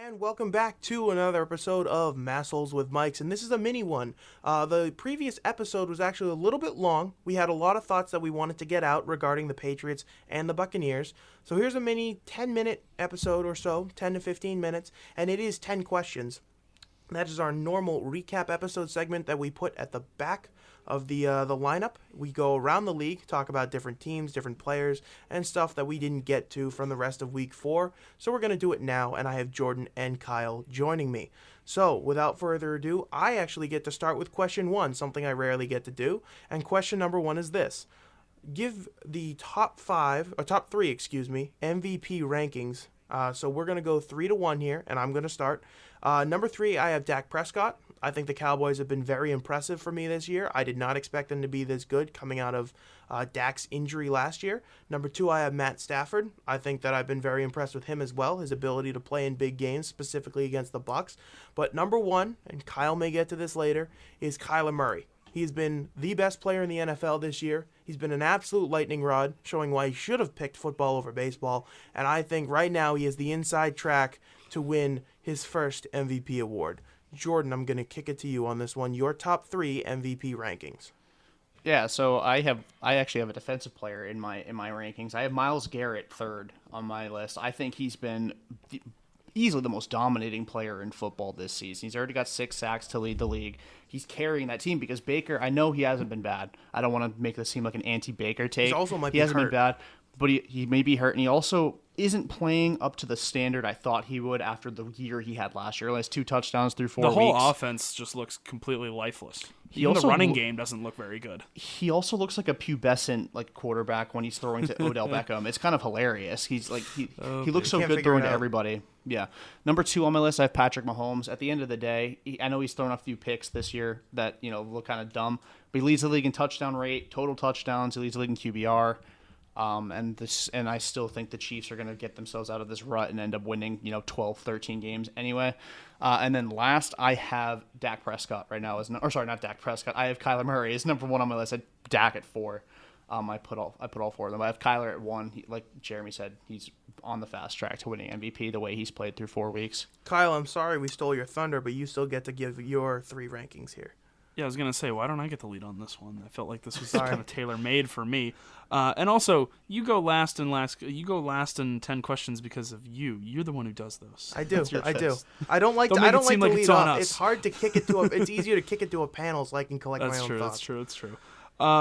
And welcome back to another episode of Massholes with Mikes, and this is a mini one. The previous episode was actually a little bit long. We had a lot of thoughts that we wanted to get out regarding the Patriots and the Buccaneers. So here's a mini 10-minute episode or so, 10 to 15 minutes, and it is 10 questions. That is our normal recap episode segment that we put at the back of the lineup. We go around the league, talk about different teams, different players, and stuff that we didn't get to from the rest of week 4. So we're going to do it now, and I have Jordan and Kyle joining me. So without further ado, I actually get to start with question 1, something I rarely get to do. And question number 1 is this. Give the top 3 MVP rankings. So we're going to go 3 to 1 here, and I'm going to start. Number 3, I have Dak Prescott. I think the Cowboys have been very impressive for me this year. I did not expect them to be this good coming out of Dak's injury last year. Number 2, I have Matt Stafford. I think that I've been very impressed with him as well, his ability to play in big games, specifically against the Bucs. But number 1, and Kyle may get to this later, is Kyler Murray. He's been the best player in the NFL this year. He's been an absolute lightning rod, showing why he should have picked football over baseball. And I think right now he has the inside track to win his first MVP award. Jordan, I'm going to kick it to you on this one. Your top 3 MVP rankings. Yeah, so I actually have a defensive player in my rankings. I have Myles Garrett third on my list. I think he's been easily the most dominating player in football this season. He's already got 6 sacks to lead the league. He's carrying that team because Baker, I know he hasn't been bad. I don't want to make this seem like an anti-Baker take. He also might be hasn't hurt. been bad, but he may be hurt, and he also isn't playing up to the standard I thought he would after the year he had last year. He has 2 touchdowns through 4 weeks. The whole offense just looks completely lifeless. Even the running game doesn't look very good. He also looks like a pubescent quarterback when he's throwing to Odell Beckham. It's kind of hilarious. He's like he looks so good throwing to everybody. Yeah. Number 2 on my list, I have Patrick Mahomes. At the end of the day, I know he's thrown a few picks this year that look kind of dumb, but he leads the league in touchdown rate, total touchdowns. He leads the league in QBR. And I still think the Chiefs are going to get themselves out of this rut and end up winning, 12, 13 games anyway. And then last, I have Dak Prescott right now. Not Dak Prescott. I have Kyler Murray as number 1 on my list. I had Dak at 4. I put all 4 of them. I have Kyler at 1. Like Jeremy said, he's on the fast track to winning MVP the way he's played through 4 weeks. Kyle, I'm sorry we stole your thunder, but you still get to give your 3 rankings here. Yeah, I was going to say, why don't I get the lead on this one? I felt like this was kind of tailor-made for me. And also, you go last in 10 questions because of you. You're the one who does those. I do. I don't like to lead off. It's hard to kick it to it's easier to kick it to a panel so I can collect my own thoughts. That's true.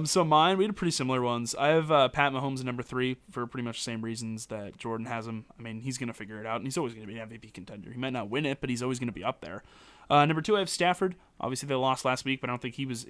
So mine, we had pretty similar ones. I have Pat Mahomes at number 3 for pretty much the same reasons that Jordan has him. I mean, he's going to figure it out, and he's always going to be an MVP contender. He might not win it, but he's always going to be up there. Number 2, I have Stafford. Obviously, they lost last week, but I don't think he was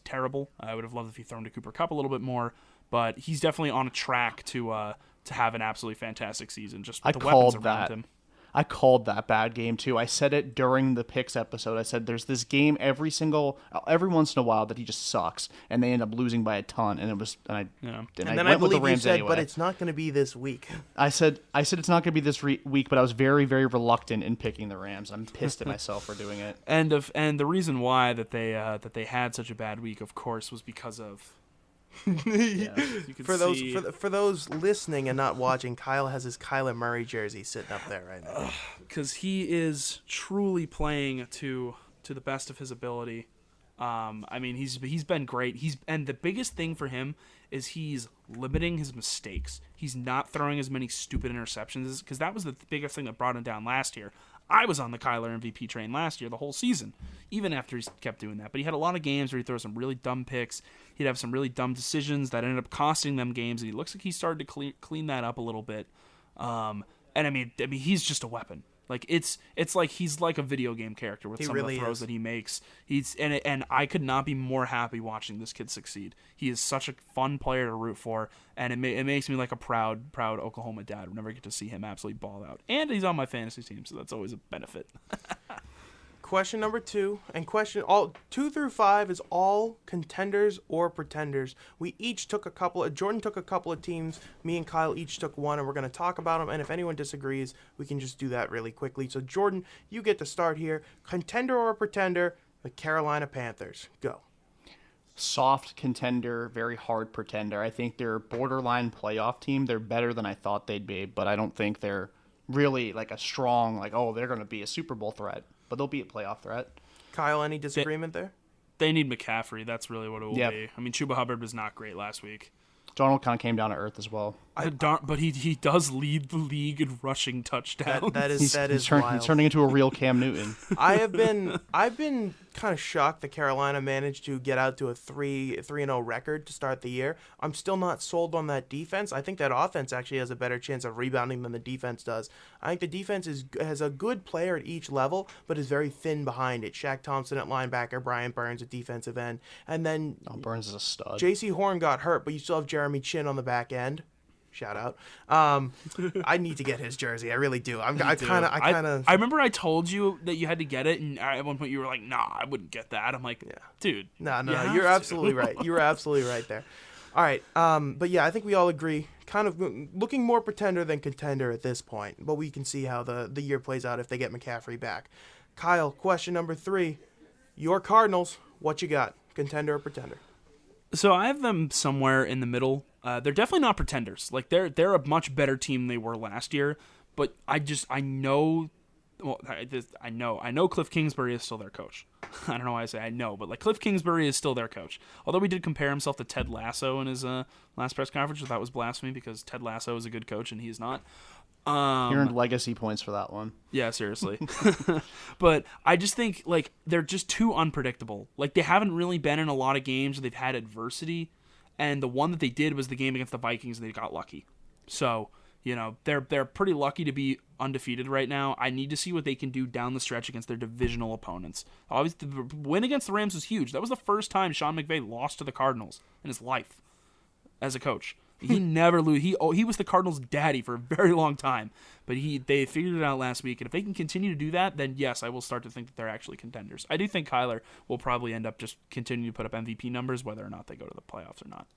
terrible. I would have loved if he thrown to Cooper Kupp a little bit more, but he's definitely on a track to have an absolutely fantastic season. Just with the weapons around him. I called that bad game too. I said it during the picks episode. I said there's this game every once in a while that he just sucks, and they end up losing by a ton. And I went with the Rams anyway. But it's not going to be this week. I said it's not going to be this week, but I was very, very reluctant in picking the Rams. I'm pissed at myself for doing it. And the reason why that they had such a bad week, of course, was because of. For those listening and not watching, Kyle has his Kyler Murray jersey sitting up there right now. Because he is truly playing to the best of his ability. I mean, he's been great. And the biggest thing for him is he's limiting his mistakes. He's not throwing as many stupid interceptions because that was the biggest thing that brought him down last year. I was on the Kyler MVP train last year, the whole season, even after he kept doing that. But he had a lot of games where he throws some really dumb picks. He'd have some really dumb decisions that ended up costing them games, and he looks like he started to clean that up a little bit. And I mean, he's just a weapon. Like it's like he's like a video game character with some of the throws that he makes. And I could not be more happy watching this kid succeed. He is such a fun player to root for, and it makes me like a proud Oklahoma dad whenever I get to see him absolutely ball out. And he's on my fantasy team, so that's always a benefit. Question number 2, and all 2 through 5 is all contenders or pretenders. We each took a couple. Jordan took a couple of teams. Me and Kyle each took one, and we're going to talk about them. And if anyone disagrees, we can just do that really quickly. So Jordan, you get to start here. Contender or pretender? The Carolina Panthers. Go. Soft contender, very hard pretender. I think they're a borderline playoff team. They're better than I thought they'd be, but I don't think they're really like a strong, like, oh, they're going to be a Super Bowl threat, but they'll be a playoff threat. Kyle, any disagreement there? They need McCaffrey. That's really what it will Yep. be. I mean, Chuba Hubbard was not great last week. Donald kind of came down to earth as well. But he does lead the league in rushing touchdowns. That is He's wild. turning into a real Cam Newton. I've been kind of shocked that Carolina managed to get out to a 3-0 record to start the year. I'm still not sold on that defense. I think that offense actually has a better chance of rebounding than the defense does. I think the defense has a good player at each level, but is very thin behind it. Shaq Thompson at linebacker, Brian Burns at defensive end, and then Burns is a stud. J.C. Horn got hurt, but you still have Jeremy Chin on the back end. Shout out. I need to get his jersey. I really do. I remember I told you that you had to get it, and at one point you were like, "Nah, I wouldn't get that." I'm like, dude, no, you're absolutely right. You were absolutely right there. All right, but yeah, I think we all agree. Kind of looking more pretender than contender at this point, but we can see how the year plays out if they get McCaffrey back. Kyle, question number 3: your Cardinals, what you got? Contender or pretender? So I have them somewhere in the middle. They're definitely not pretenders. Like they're a much better team than they were last year. But I know Cliff Kingsbury is still their coach. I don't know why I say I know, but like Cliff Kingsbury is still their coach. Although he did compare himself to Ted Lasso in his last press conference, which I thought was blasphemy because Ted Lasso is a good coach and he is not. He earned legacy points for that one. Yeah, seriously. But I just think like they're just too unpredictable. Like they haven't really been in a lot of games where they've had adversity, and the one that they did was the game against the Vikings and they got lucky. So, they're pretty lucky to be undefeated right now. I need to see what they can do down the stretch against their divisional opponents. Obviously, the win against the Rams was huge. That was the first time Sean McVay lost to the Cardinals in his life as a coach. He never lose. He was the Cardinals' daddy for a very long time, but they figured it out last week. And if they can continue to do that, then yes, I will start to think that they're actually contenders. I do think Kyler will probably end up just continuing to put up MVP numbers, whether or not they go to the playoffs or not.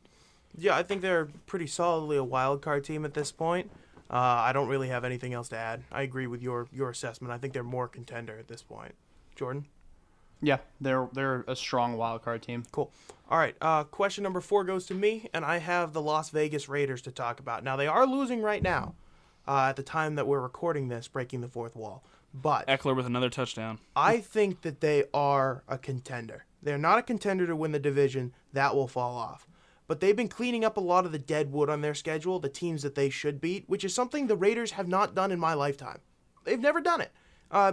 Yeah, I think they're pretty solidly a wild card team at this point. I don't really have anything else to add. I agree with your assessment. I think they're more contender at this point. Jordan? Yeah, they're a strong wild card team. Cool. All right, question number 4 goes to me, and I have the Las Vegas Raiders to talk about. Now, they are losing right now at the time that we're recording this, breaking the fourth wall. But Eckler with another touchdown. I think that they are a contender. They're not a contender to win the division. That will fall off. But they've been cleaning up a lot of the dead wood on their schedule, the teams that they should beat, which is something the Raiders have not done in my lifetime. They've never done it.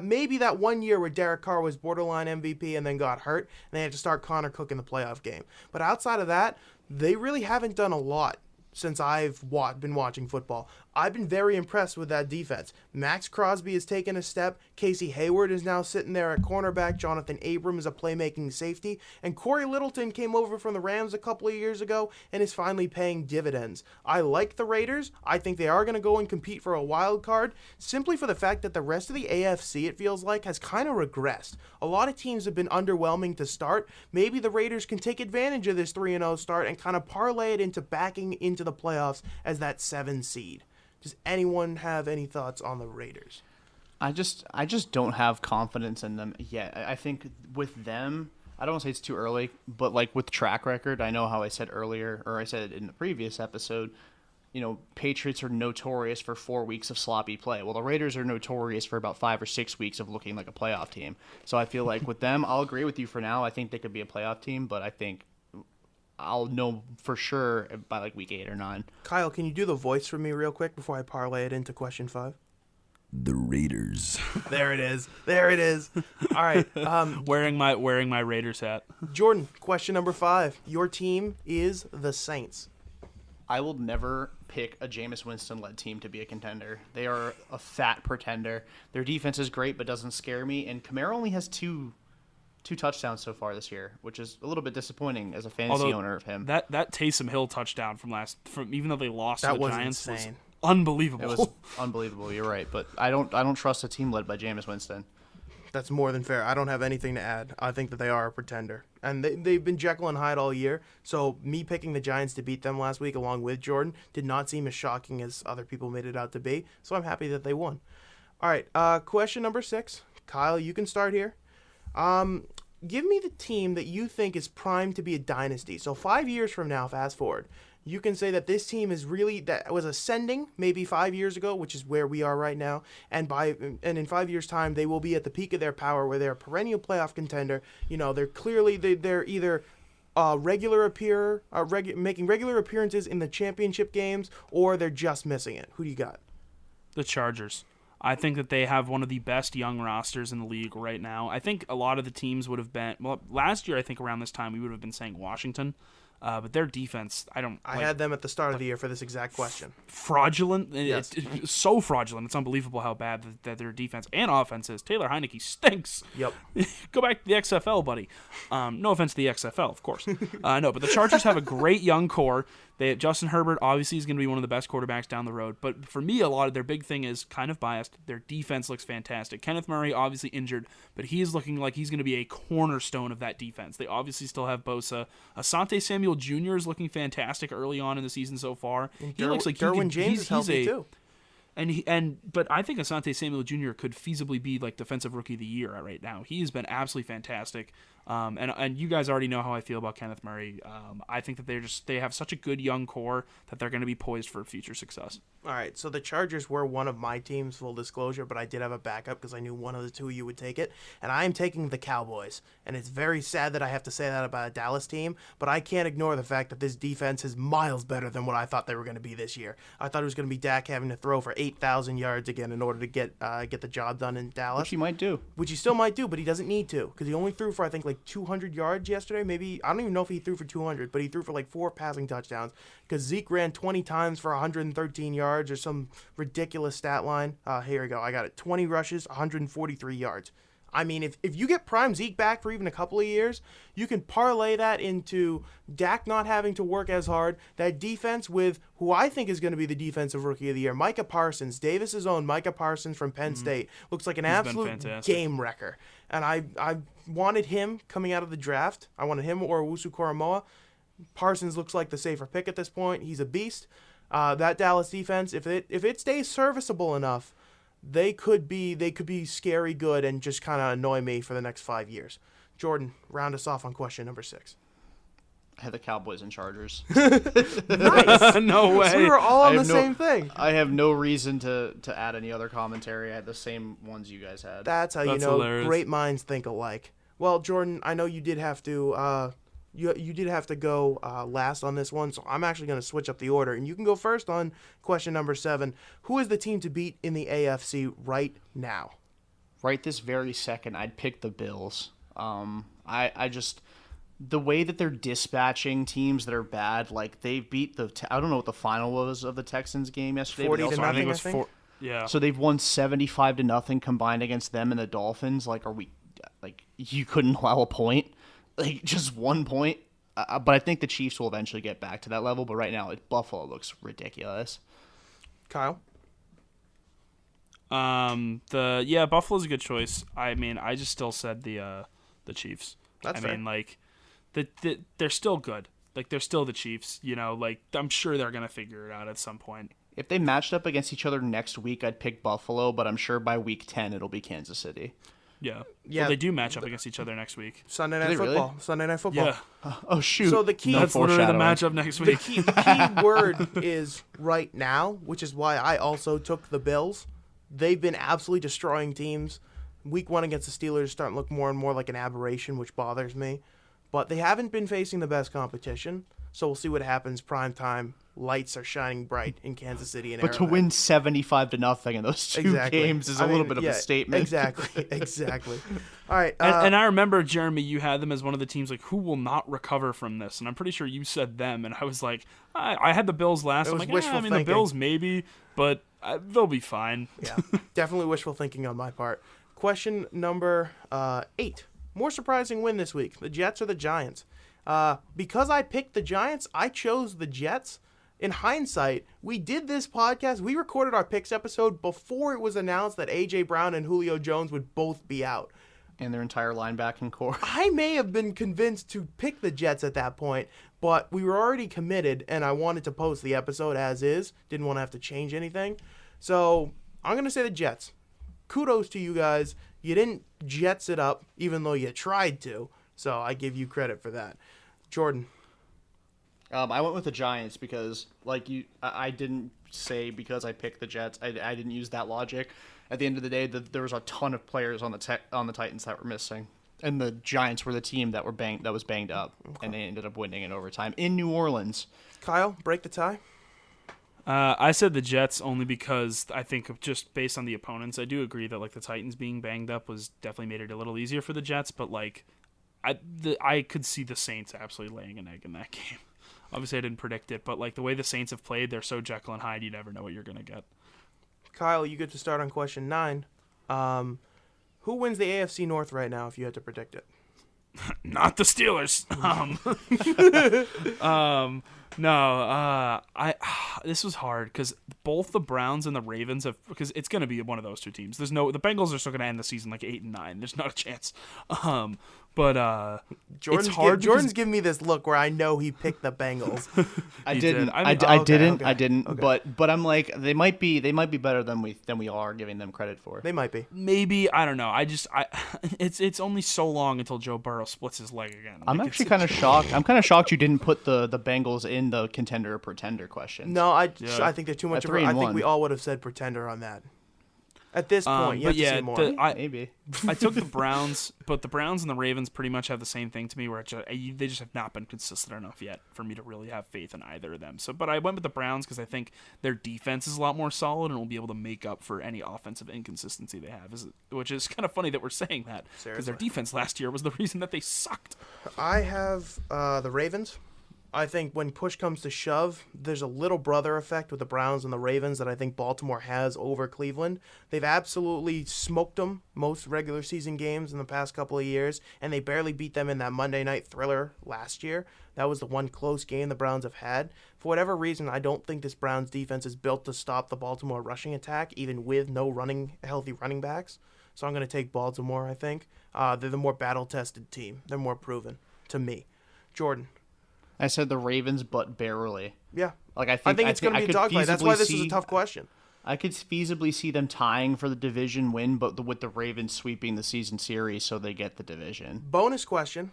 Maybe that one year where Derek Carr was borderline MVP and then got hurt, and they had to start Connor Cook in the playoff game. But outside of that, they really haven't done a lot since I've been watching football. I've been very impressed with that defense. Max Crosby has taken a step. Casey Hayward is now sitting there at cornerback. Jonathan Abram is a playmaking safety. And Corey Littleton came over from the Rams a couple of years ago and is finally paying dividends. I like the Raiders. I think they are going to go and compete for a wild card, simply for the fact that the rest of the AFC, it feels like, has kind of regressed. A lot of teams have been underwhelming to start. Maybe the Raiders can take advantage of this 3-0 start and kind of parlay it into backing into the playoffs as that 7 seed. Does anyone have any thoughts on the Raiders? I just don't have confidence in them yet. I think with them, I don't want to say it's too early, but like with track record, I know how I said earlier, or I said it in the previous episode, Patriots are notorious for 4 weeks of sloppy play. Well, the Raiders are notorious for about 5 or 6 weeks of looking like a playoff team. So I feel like with them, I'll agree with you for now. I think they could be a playoff team, but I think I'll know for sure by like week 8 or 9. Kyle, can you do the voice for me real quick before I parlay it into question 5? The Raiders. There it is. There it is. All right. Wearing my Raiders hat. Jordan, question number 5. Your team is the Saints. I will never pick a Jameis Winston-led team to be a contender. They are a fat pretender. Their defense is great, but doesn't scare me. And Kamara only has two touchdowns so far this year, which is a little bit disappointing as a fantasy owner of him. That Taysom Hill touchdown from even though they lost to the Giants insane. Was unbelievable. It was unbelievable. You're right, but I don't trust a team led by Jameis Winston. That's more than fair. I don't have anything to add. I think that they are a pretender. And they've been Jekyll and Hyde all year, so me picking the Giants to beat them last week along with Jordan did not seem as shocking as other people made it out to be, so I'm happy that they won. All right, question number 6. Kyle, you can start here. Give me the team that you think is primed to be a dynasty. So 5 years from now, fast forward, you can say that this team is really, that was ascending maybe 5 years ago, which is where we are right now. And in 5 years' time, they will be at the peak of their power, where they're a perennial playoff contender. They're clearly they're either making regular appearances in the championship games, or they're just missing it. Who do you got? The Chargers. I think that they have one of the best young rosters in the league right now. I think a lot of the teams would have been, last year I think around this time we would have been saying Washington, but their defense, I had them at the start of the year for this exact question. Fraudulent. Yes. It's so fraudulent. It's unbelievable how bad that their defense and offense is. Taylor Heineke stinks. Yep. Go back to the XFL, buddy. No offense to the XFL, of course. No, but the Chargers have a great young core. Justin Herbert obviously is going to be one of the best quarterbacks down the road. But for me, a lot of their big thing is kind of biased. Their defense looks fantastic. Kenneth Murray obviously injured, but he is looking like he's going to be a cornerstone of that defense. They obviously still have Bosa. Asante Samuel Jr. is looking fantastic early on in the season so far. He looks like Derwin James is healthy too. But I think Asante Samuel Jr. could feasibly be like defensive rookie of the year right now. He has been absolutely fantastic. And you guys already know how I feel about Kenneth Murray. I think that they have such a good young core that they're going to be poised for future success. All right, so the Chargers were one of my teams, full disclosure, but I did have a backup because I knew one of the two of you would take it, and I am taking the Cowboys. And it's very sad that I have to say that about a Dallas team, but I can't ignore the fact that this defense is miles better than what I thought they were going to be this year. I thought it was going to be Dak having to throw for 8,000 yards again in order to get the job done in Dallas. Which he might do. Which he still might do, but he doesn't need to, because he only threw for, I think, like 200 yards yesterday. Maybe, I don't even know if he threw for 200, but he threw for like 4 passing touchdowns, because Zeke ran 20 times for 113 yards or some ridiculous stat line. Here we go. I got it. 20 rushes, 143 yards. I mean, if you get prime Zeke back for even a couple of years, you can parlay that into Dak not having to work as hard, that defense with who I think is going to be the defensive rookie of the year, Micah Parsons, Davis's own Micah Parsons from Penn State. Looks like an absolute game wrecker. And I wanted him coming out of the draft. I wanted him or Owusu Koramoah. Parsons looks like the safer pick at this point. He's a beast. That Dallas defense, if it stays serviceable enough, they could be scary good and just kind of annoy me for the next 5 years. Jordan, round us off on question number 6. I had the Cowboys and Chargers. Nice. No way. So we were all on the same thing. I have no reason to add any other commentary. I had the same ones you guys had. That's how That's you know hilarious. Great minds think alike. Well, Jordan, I know you did have to you did have to go last on this one, so I'm actually going to switch up the order, and you can go first on question number 7. Who is the team to beat in the AFC right now? Right this very second, I'd pick the Bills. I just, the way that they're dispatching teams that are bad, like they beat I don't know what the final was of the Texans game yesterday. 40 to nothing, I think. Yeah. So they've won 75-0 combined against them and the Dolphins. Like, you couldn't allow a point? Like, just 1 point? But I think the Chiefs will eventually get back to that level. But right now, Buffalo looks ridiculous. Kyle? Buffalo's a good choice. I mean, I just still said the Chiefs. That's fair. I mean, like, they're still good. Like, they're still the Chiefs. You know, like, I'm sure they're gonna figure it out at some point. If they matched up against each other next week, I'd pick Buffalo. But I'm sure by week 10, it'll be Kansas City. Yeah. Well, they do match up against each other next week. Sunday Night Football. Really? Sunday Night Football. Yeah. Oh, shoot. So the key... That's literally the foreshadowing. matchup next The week. key word is right now, which is why I also took the Bills. They've been absolutely destroying teams. Week 1 against the Steelers starting to look more and more like an aberration, which bothers me. But they haven't been facing the best competition, so we'll see what happens. Prime time, lights are shining bright in Kansas City and But to win 75-0 in those two games is a little bit of a statement. Exactly. All right. And I remember, Jeremy, you had them as one of the teams, like, who will not recover from this? And I'm pretty sure you said them, and I was like, I had the Bills last. It I'm was like, wishful the thinking. Bills maybe, but they'll be fine. Yeah, definitely wishful thinking on my part. Question number 8. More surprising win this week, the Jets or the Giants? Because I picked the Giants, I chose the Jets. In hindsight, we did this podcast, we recorded our picks episode before it was announced that A.J. Brown and Julio Jones would both be out. And their entire linebacking core. I may have been convinced to pick the Jets at that point, but we were already committed, and I wanted to post the episode as is. Didn't want to have to change anything. So I'm going to say the Jets. Kudos to you guys. You didn't Jets it up, even though you tried to. So I give you credit for that. Jordan. I went with the Giants because, like I didn't say because I picked the Jets. I didn't use that logic. At the end of the day, there was a ton of players on the Titans that were missing, and the Giants were the team that was banged up, and they ended up winning in overtime in New Orleans. Kyle, break the tie. I said the Jets only because I think just based on the opponents, I do agree that like the Titans being banged up was definitely made it a little easier for the Jets, but like I could see the Saints absolutely laying an egg in that game. Obviously, I didn't predict it, but like the way the Saints have played, they're so Jekyll and Hyde, you never know what you're gonna get. Kyle, you get to start on question 9. Who wins the AFC North right now if you had to predict it? Not the Steelers. This was hard because both the Browns and the Ravens because it's going to be one of those two teams. The Bengals are still going to end the season like 8-9. There's not a chance. But Jordan's it's hard. Jordan's giving me this look where I know he picked the Bengals. I didn't. Okay. But I'm like they might be better than we are giving them credit for. They might be. Maybe, I don't know. It's only so long until Joe Burrow splits his leg again. I'm actually kind of shocked. I'm kind of shocked you didn't put the Bengals in the contender or pretender question. No, I think they're too much of a, I think 3-1. we all would have said pretender on that. At this point, you have to say more. Maybe. I took the Browns, but the Browns and the Ravens pretty much have the same thing to me, where they just have not been consistent enough yet for me to really have faith in either of them. But I went with the Browns because I think their defense is a lot more solid and will be able to make up for any offensive inconsistency they have. Which is kind of funny that we're saying that because their defense last year was the reason that they sucked. I have the Ravens. I think when push comes to shove, there's a little brother effect with the Browns and the Ravens that I think Baltimore has over Cleveland. They've absolutely smoked them most regular season games in the past couple of years, and they barely beat them in that Monday night thriller last year. That was the one close game the Browns have had. For whatever reason, I don't think this Browns defense is built to stop the Baltimore rushing attack, even with no healthy running backs. So I'm going to take Baltimore, I think. They're the more battle-tested team. They're more proven to me. Jordan. I said the Ravens, but barely. Yeah. Like I think it's going to be a dogfight. That's why this is a tough question. I could feasibly see them tying for the division win, but with the Ravens sweeping the season series so they get the division. Bonus question.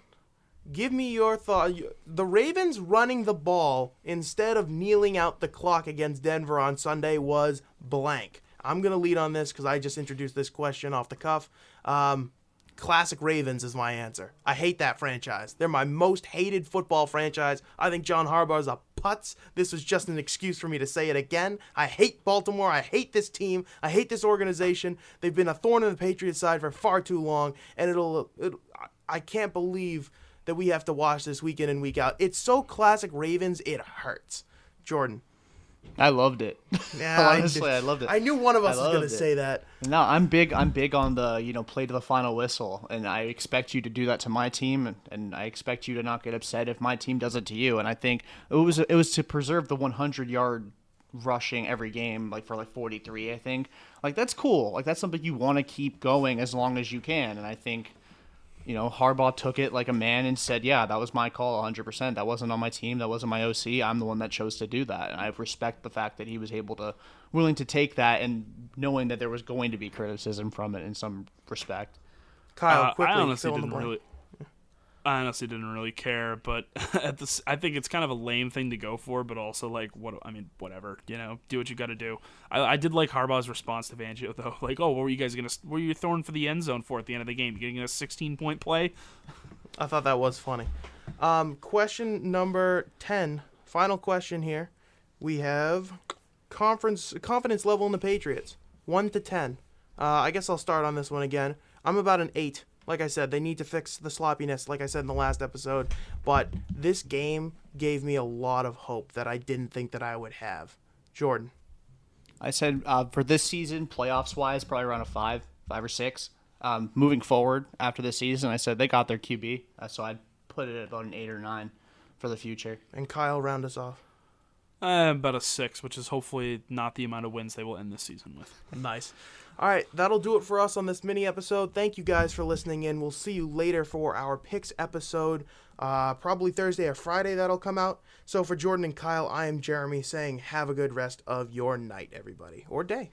Give me your thought. The Ravens running the ball instead of kneeling out the clock against Denver on Sunday was blank. I'm going to lead on this because I just introduced this question off the cuff. Classic Ravens is my answer. I hate that franchise. They're my most hated football franchise. I think John Harbaugh is a putz. This was just an excuse for me to say it again. I hate Baltimore. I hate this team. I hate this organization. They've been a thorn in the Patriots' side for far too long, and I can't believe that we have to watch this week in and week out. It's so classic Ravens, it hurts. Jordan. I loved it. Yeah, honestly, I loved it. I knew one of us was going to say that. No, I'm big on the play to the final whistle, and I expect you to do that to my team, and I expect you to not get upset if my team does it to you. And I think it was to preserve the 100-yard rushing every game, like for 43. I think that's cool. Like that's something you want to keep going as long as you can. And I think Harbaugh took it like a man and said, yeah, that was my call 100%. That wasn't on my team. That wasn't my OC. I'm the one that chose to do that. And I respect the fact that he was willing to take that and knowing that there was going to be criticism from it in some respect. Kyle, quickly, I honestly didn't really care, but I think it's kind of a lame thing to go for, but also whatever, do what you got to do. I did like Harbaugh's response to Fangio though, like, oh, what were you throwing for the end zone for at the end of the game? Getting a 16-point play? I thought that was funny. Question number 10, final question here. We have confidence level in the Patriots, 1 to 10. I guess I'll start on this one again. I'm about an 8. Like I said, they need to fix the sloppiness, like I said in the last episode. But this game gave me a lot of hope that I didn't think that I would have. Jordan. I said for this season, playoffs-wise, probably around a 5 or 6. Moving forward after this season, I said they got their QB. So I'd put it at about an 8 or 9 for the future. And Kyle, round us off. About a 6, which is hopefully not the amount of wins they will end this season with. Nice. All right, that'll do it for us on this mini episode. Thank you guys for listening in. We'll see you later for our picks episode, probably Thursday or Friday that'll come out. So for Jordan and Kyle, I am Jeremy saying have a good rest of your night, everybody, or day.